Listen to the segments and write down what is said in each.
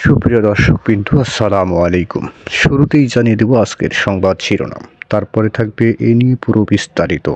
সুপ্রিয় দর্শকবৃন্দ, আসসালামু আলাইকুম। শুরুতেই জানিয়ে দেব আজকের সংবাদ শিরোনাম, তারপরে থাকবে এ নিয়ে পুরো বিস্তারিত।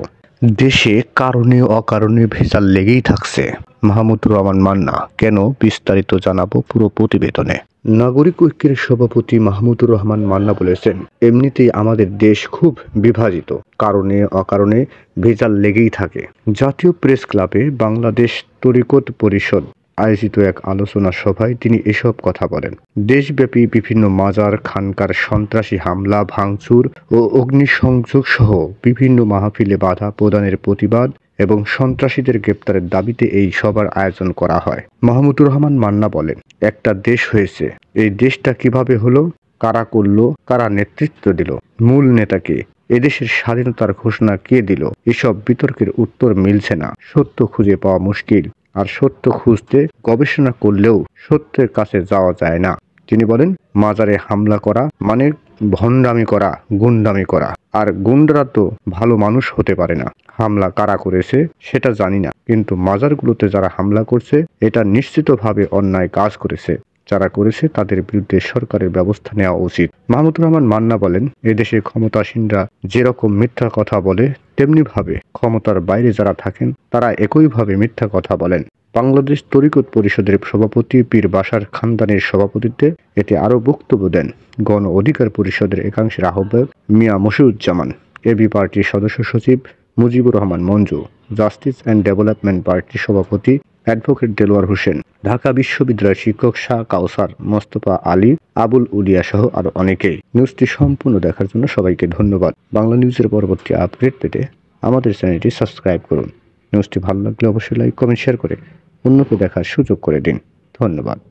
দেশে কারণে অকারণে ভেজাল লেগেই থাকছে, মাহমুদুর রহমান মান্না কেন, বিস্তারিত জানাবো পুরো প্রতিবেদনে। নাগরিক ঐক্যের সভাপতি মাহমুদুর রহমান মান্না বলেছেন, এমনিতেই আমাদের দেশ খুব বিভাজিত, কারণে অকারণে ভেজাল লেগেই থাকে। জাতীয় প্রেস ক্লাবে বাংলাদেশ তরিকত পরিষদ আয়োজিত এক আলোচনা সভায় তিনি এসব কথা বলেন। দেশব্যাপী বিভিন্ন মাজার খানকার সন্ত্রাসী হামলা, ভাঙচুর ও অগ্নিসংযোগ সহ বিভিন্ন মাহফিলে বাধা প্রদানের প্রতিবাদ এবং সন্ত্রাসীদের গ্রেপ্তারের দাবিতে এই সভার আয়োজন করা হয়। মাহমুদুর রহমান মান্না বলেন, একটা দেশ হয়েছে, এই দেশটা কিভাবে হলো, কারা করলো, কারা নেতৃত্ব দিল, মূল নেতাকে, এদেশের স্বাধীনতার ঘোষণা কে দিল, এসব বিতর্কের উত্তর মিলছে না। সত্য খুঁজে পাওয়া মুশকিল, আর সত্য খুঁজতে গবেষণা করলেও সত্যের কাছে যাওয়া যায় না। তিনি বলেন, মাজারে হামলা করা মানে ভণ্ডামি করা, গুন্ডামি করা, আর গুন্ডারা তো ভালো মানুষ হতে পারে না। হামলা কারা করেছে সেটা জানি না, কিন্তু মাজারগুলোতে যারা হামলা করছে এটা নিশ্চিতভাবে অন্যায় কাজ করেছে। যারা করেছে তাদের বিরুদ্ধে সরকারের ব্যবস্থা নেওয়া উচিত। মাহমুদুর রহমান মান্না বলেন, এদেশে ক্ষমতাসীনরা যেরকম মিথ্যা কথা বলে, তেমনি ভাবে ক্ষমতার বাইরে যারা থাকেন তারা একইভাবে মিথ্যা কথা বলেন। বাংলাদেশ তরিকত পরিষদের সভাপতি পীর বাশার খানদানির সভাপতিত্বে এতে আরও বক্তব্য দেন গণ অধিকার পরিষদের একাংশের আহ্বায়ক মিয়া মশিউজ্জামান, এবি পার্টির সদস্য সচিব Mujibur Rahman Manju, justice and development পার্টির সভাপতি অ্যাডভোকেট দেলোয়ার হোসেন, ঢাকা বিশ্ববিদ্যালয়ের শিক্ষক শাহ কাউসার, মোস্তফা আলী, আবুল উলিয়া সহ আরো অনেকেই। নিউজটি সম্পূর্ণ দেখার জন্য সবাইকে ধন্যবাদ। বাংলা নিউজের পরবর্তী আপডেট পেতে আমাদের চ্যানেলটি সাবস্ক্রাইব করুন। নিউজটি ভালো লাগলে অবশ্যই লাইক, কমেন্ট, শেয়ার করে অন্যকে দেখার সুযোগ করে দিন। ধন্যবাদ।